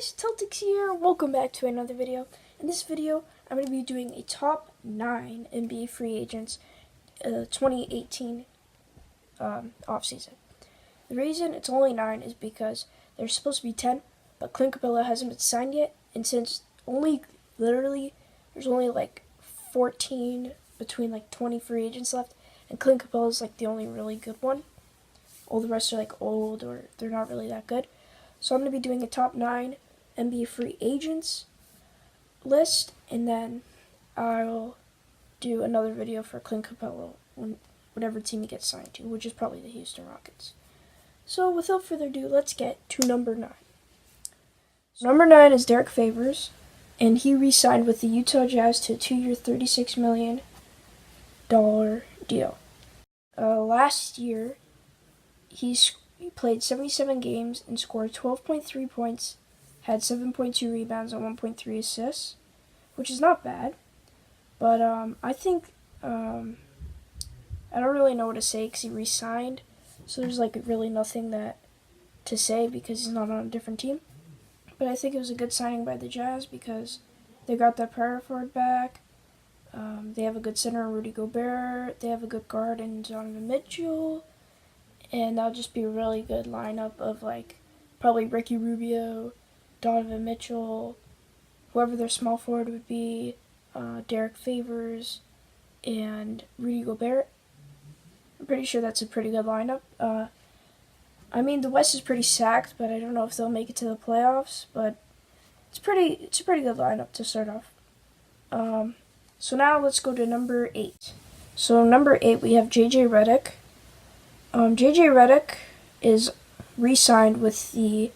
guys, Celtics here. Welcome back to another video. In this video, I'm going to be doing a top 9 NBA free agents 2018 offseason. The reason it's only 9 is because there's supposed to be 10, but Clint Capella hasn't been signed yet, and since there's only like 14 between like 20 free agents left, and Clint Capella is like the only really good one. All the rest are like old or they're not really that good. So I'm going to be doing a top 9 NBA free agents list, and then I'll do another video for Clint Capella whatever team he gets signed to, which is probably the Houston Rockets. So without further ado, let's get to number 9. So number 9 is Derek Favors, and he re-signed with the Utah Jazz to a 2-year, $36 million deal. Last year, he played 77 games and scored 12.3 points, had 7.2 rebounds and 1.3 assists, which is not bad. But I think I don't really know what to say because he re-signed, so there's like really nothing to say because he's not on a different team. But I think it was a good signing by the Jazz because they got that power forward back. They have a good center in Rudy Gobert. They have a good guard in Donovan Mitchell. And that'll just be a really good lineup of like probably Ricky Rubio, Donovan Mitchell, whoever their small forward would be, Derek Favors, and Rudy Gobert. I'm pretty sure that's a pretty good lineup. I mean, the West is pretty stacked, but I don't know if they'll make it to the playoffs. But it's a pretty good lineup to start off. So now let's go to number 8. So number 8 we have JJ Redick. JJ Redick is re-signed with the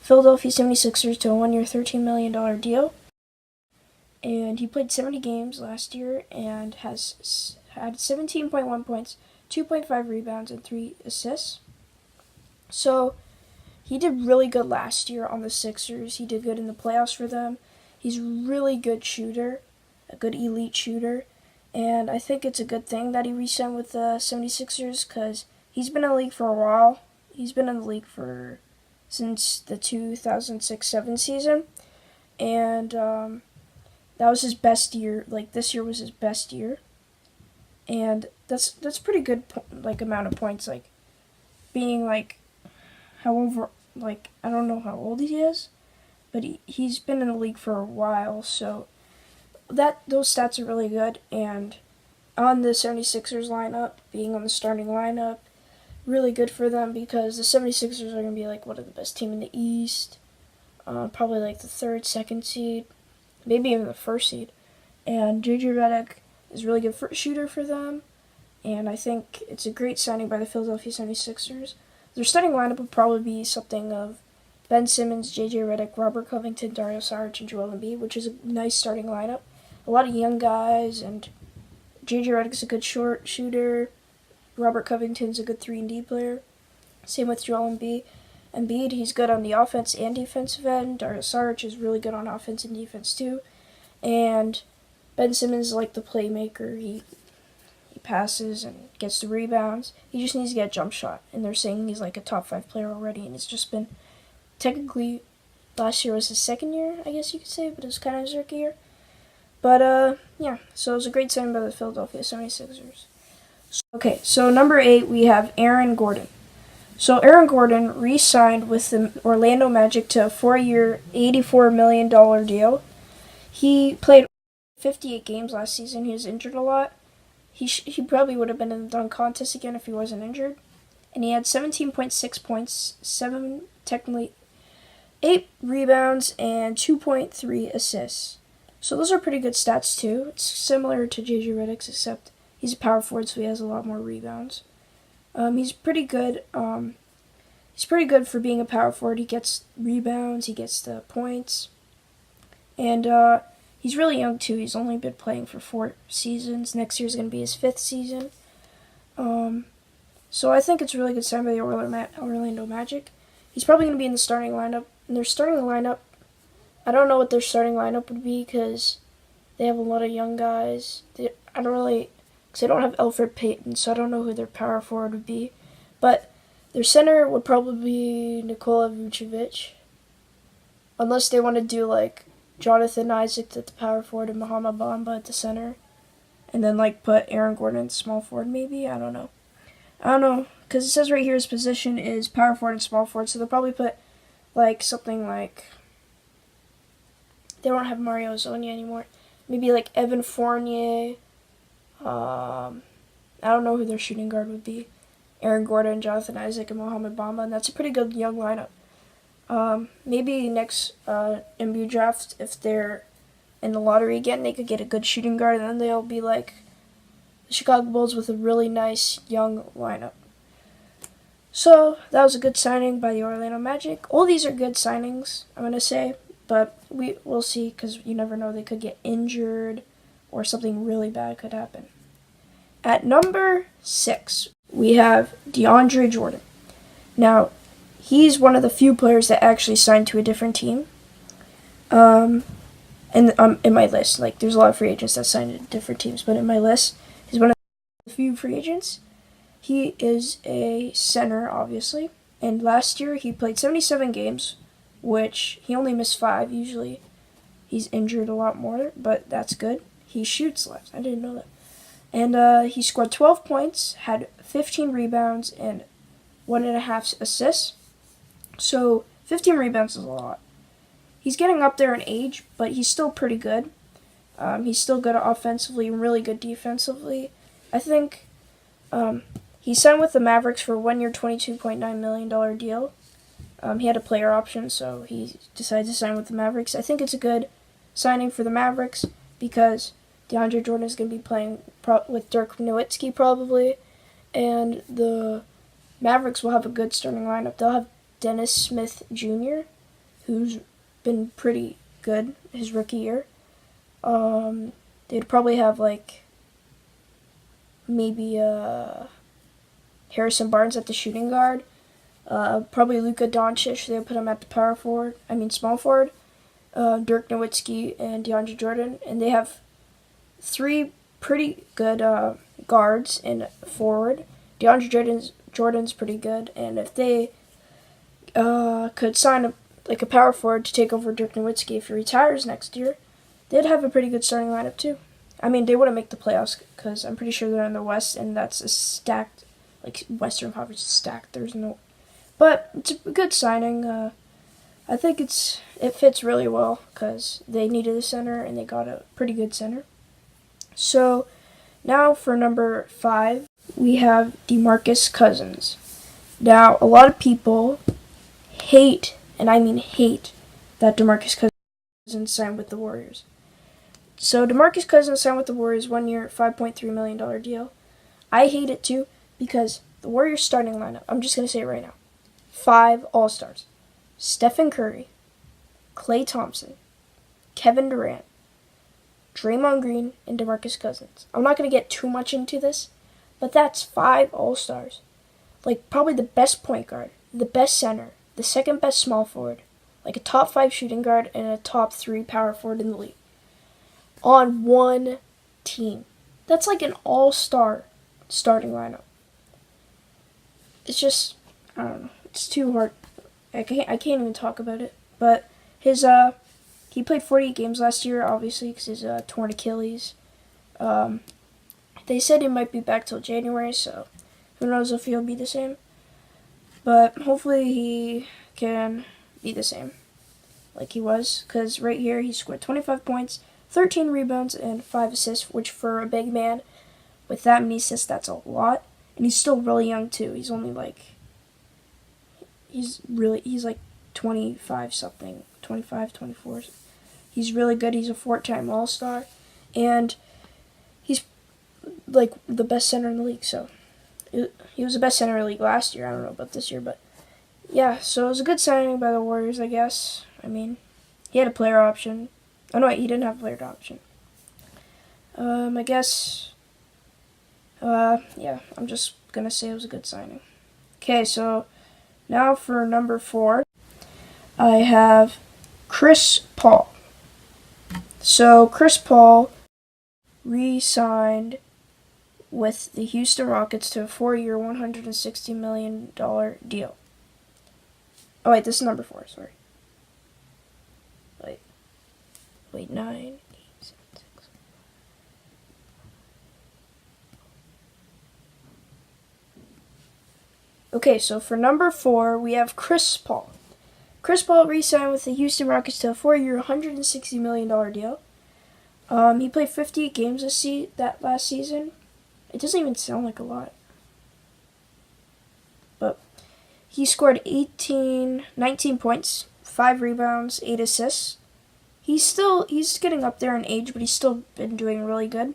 Philadelphia 76ers to a 1-year, $13 million deal. And he played 70 games last year and has had 17.1 points, 2.5 rebounds, and 3 assists. So he did really good last year on the Sixers. He did good in the playoffs for them. He's a really good shooter, a good elite shooter. And I think it's a good thing that he re-signed with the 76ers because he's been in the league for a while. He's been in the league since the 2006-07 season. And that was his best year. Like, this year was his best year. And that's pretty good, like, amount of points. Like, being, like, however, like, I don't know how old he is. But he's been in the league for a while. So those stats are really good. And on the 76ers lineup, being on the starting lineup, really good for them because the 76ers are going to be like one of the best team in the East, probably like the 3rd, 2nd seed, maybe even the 1st seed. And JJ Redick is a really good shooter for them, and I think it's a great signing by the Philadelphia 76ers. Their starting lineup would probably be something of Ben Simmons, JJ Redick, Robert Covington, Dario Saric, and Joel Embiid, which is a nice starting lineup. A lot of young guys, and JJ Redick's a good short shooter. Robert Covington's a good 3-and-D player. Same with Joel Embiid. He's good on the offense and defensive end. Dario Saric is really good on offense and defense too. And Ben Simmons is like the playmaker. He passes and gets the rebounds. He just needs to get a jump shot. And they're saying he's like a top 5 player already. And it's just been, technically, last year was his 2nd year, I guess you could say. But it was kind of his rookie year. But, yeah. So it was a great signing by the Philadelphia 76ers. Okay, so number 8, we have Aaron Gordon. So Aaron Gordon re-signed with the Orlando Magic to a 4-year, $84 million deal. He played 58 games last season. He was injured a lot. He probably would have been in the dunk contest again if he wasn't injured. And he had 17.6 points, 8 rebounds, and 2.3 assists. So those are pretty good stats too. It's similar to JJ Redick's, except he's a power forward, so he has a lot more rebounds. He's pretty good. He's pretty good for being a power forward. He gets rebounds. He gets the points. And he's really young, too. He's only been playing for 4 seasons. Next year's going to be his 5th season. So I think it's a really good sign by the Orlando Magic. He's probably going to be in the starting lineup. And their starting lineup, I don't know what their starting lineup would be because they have a lot of young guys. Because they don't have Elfrid Payton, so I don't know who their power forward would be. But their center would probably be Nikola Vucevic. unless they want to do like Jonathan Isaac at the power forward and Muhammad Bamba at the center, and then like put Aaron Gordon at small forward. Maybe I don't know. Because it says right here his position is power forward and small forward, so they'll probably put like something like, they don't have Mario Zonia anymore. Maybe like Evan Fournier. I don't know who their shooting guard would be. Aaron Gordon, Jonathan Isaac, and Mohamed Bamba, and that's a pretty good young lineup. Maybe next NBA draft, if they're in the lottery again, they could get a good shooting guard, and then they'll be like the Chicago Bulls with a really nice young lineup. So that was a good signing by the Orlando Magic. All these are good signings, I'm going to say, but we'll see, because you never know. They could get injured or something really bad could happen. At number 6, we have DeAndre Jordan. Now, he's one of the few players that actually signed to a different team. And in my list, like, there's a lot of free agents that signed to different teams, but in my list, he's one of the few free agents. He is a center, obviously, and last year he played 77 games, which he only missed 5. Usually he's injured a lot more, but that's good. He shoots left. I didn't know that. And he scored 12 points, had 15 rebounds, and 1.5 assists. So 15 rebounds is a lot. He's getting up there in age, but he's still pretty good. He's still good offensively and really good defensively. I think he signed with the Mavericks for a 1-year, $22.9 million deal. He had a player option, so he decided to sign with the Mavericks. I think it's a good signing for the Mavericks because DeAndre Jordan is going to be playing with Dirk Nowitzki probably, and the Mavericks will have a good starting lineup. They'll have Dennis Smith Jr., who's been pretty good his rookie year. They'd probably have like maybe Harrison Barnes at the shooting guard. Probably Luka Doncic. They'll put him at the small forward. Dirk Nowitzki and DeAndre Jordan, and they have 3 pretty good guards in forward. DeAndre Jordan's pretty good, and if they could sign a power forward to take over Dirk Nowitzki if he retires next year, they'd have a pretty good starting lineup too. I mean, they wouldn't make the playoffs because I'm pretty sure they're in the West, and that's a stacked, like, Western Conference is stacked. But it's a good signing. I think it fits really well because they needed a center, and they got a pretty good center. So now for number 5, we have DeMarcus Cousins. Now, a lot of people hate, and I mean hate, that DeMarcus Cousins signed with the Warriors. So DeMarcus Cousins signed with the Warriors 1-year, $5.3 million deal. I hate it too because the Warriors starting lineup, I'm just going to say it right now, 5 All-Stars. Stephen Curry, Klay Thompson, Kevin Durant, Draymond Green, and DeMarcus Cousins. I'm not going to get too much into this, but that's 5 All-Stars. Like, probably the best point guard, the best center, the second best small forward, like a top 5 shooting guard, and a top 3 power forward in the league. On one team. That's like an all-star starting lineup. It's just, I don't know. It's too hard. I can't even talk about it. But he played 48 games last year, obviously, because he's torn Achilles. They said he might be back till January, so who knows if he'll be the same. But hopefully he can be the same like he was, because right here he scored 25 points, 13 rebounds, and 5 assists, which for a big man with that many assists, that's a lot. And he's still really young too. He's only like, he's like 25 something, 25, 24. He's really good. He's a 4-time All-Star, and he's like the best center in the league. So he was the best center in the league last year. I don't know about this year, but yeah. So it was a good signing by the Warriors, I guess. I mean, he had a player option. Oh no, he didn't have a player option. I guess. Yeah, I'm just gonna say it was a good signing. Okay, so now for number 4, I have Chris Paul. So Chris Paul re-signed with the Houston Rockets to a 4-year, $160 million deal. Oh wait, this is number 4, sorry. Wait, 9, 8, 7, 6. Okay, so for number 4, we have Chris Paul. Chris Paul re-signed with the Houston Rockets to a 4-year, $160 million deal. He played 58 games that last season. It doesn't even sound like a lot. But he scored 19 points, 5 rebounds, 8 assists. He's getting up there in age, but he's still been doing really good.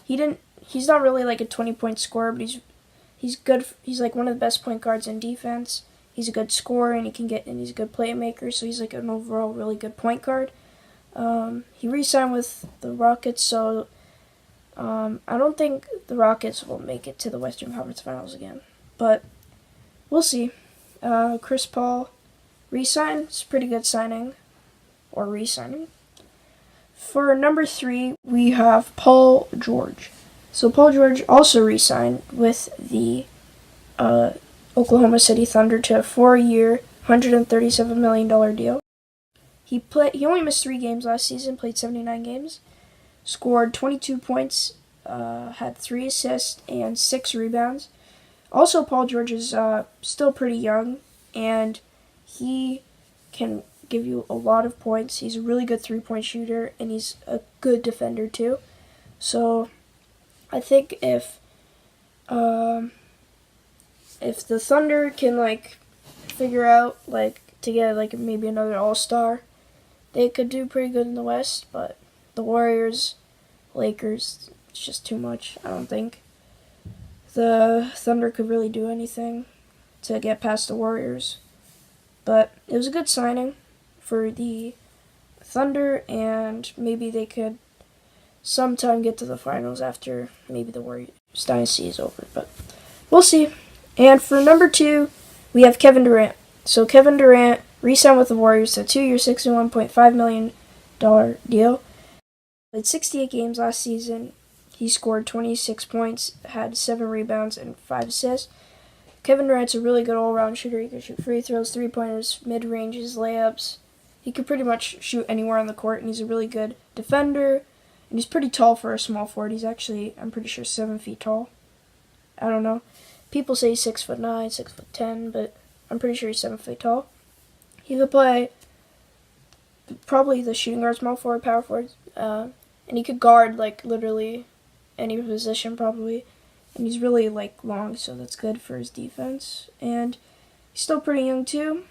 He's not really like a 20-point scorer, but he's good. He's like one of the best point guards in defense. He's a good scorer, and he's a good playmaker, so he's like an overall really good point guard. He re-signed with the Rockets, so I don't think the Rockets will make it to the Western Conference Finals again, but we'll see. Chris Paul re-signed. It's a pretty good signing, or re-signing. For number 3, we have Paul George. So Paul George also re-signed with the Oklahoma City Thunder to a 4-year, $137 million deal. He only missed 3 games last season, played 79 games, scored 22 points, had 3 assists, and 6 rebounds. Also, Paul George is still pretty young, and he can give you a lot of points. He's a really good 3-point shooter, and he's a good defender too. So I think if the Thunder can figure out to get maybe another All-Star, they could do pretty good in the West. But the Warriors, Lakers, it's just too much. I don't think the Thunder could really do anything to get past the Warriors. But it was a good signing for the Thunder, and maybe they could sometime get to the finals after maybe the Warriors dynasty is over. But we'll see. And for number 2, we have Kevin Durant. So Kevin Durant re-signed with the Warriors to a 2-year, $61.5 million deal. Played 68 games last season. He scored 26 points, had 7 rebounds, and 5 assists. Kevin Durant's a really good all-around shooter. He can shoot free throws, 3-pointers, mid-ranges, layups. He can pretty much shoot anywhere on the court, and he's a really good defender. And he's pretty tall for a small forward. He's actually, I'm pretty sure, 7 feet tall. I don't know. People say 6'9", 6'10", but I'm pretty sure he's 7 feet tall. He could play probably the shooting guard, small forward, power forward, and he could guard literally any position probably. And he's really long, so that's good for his defense. And he's still pretty young too.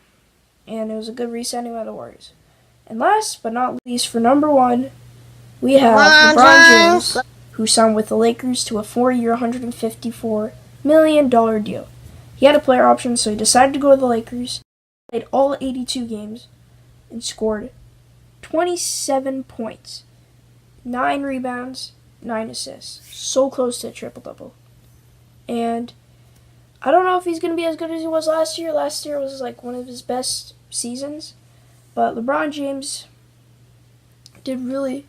And it was a good re-signing by the Warriors. And last but not least, for number 1, we have LeBron James, who signed with the Lakers to a 4-year, $154 million deal. He had a player option, so he decided to go to the Lakers. Played all 82 games and scored 27 points, 9 rebounds, 9 assists. So close to a triple-double. And I don't know if he's going to be as good as he was last year. Last year was one of his best seasons. But LeBron James did really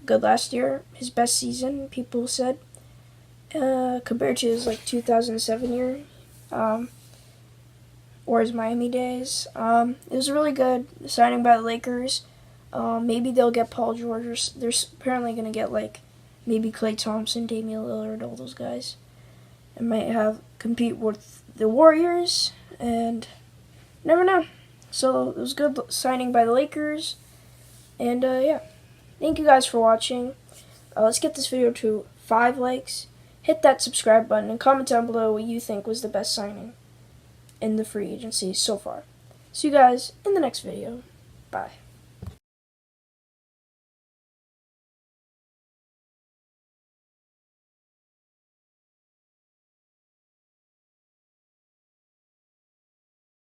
good last year. His best season, people said, compared to his 2007 year, or his Miami days. It was really good signing by the Lakers. Maybe they'll get Paul George. They're apparently going to get maybe Klay Thompson, Damian Lillard, all those guys. And might compete with the Warriors, and never know. So it was good signing by the Lakers, and yeah. Thank you guys for watching. Let's get this video to 5 likes. Hit that subscribe button and comment down below what you think was the best signing in the free agency so far. See you guys in the next video. Bye.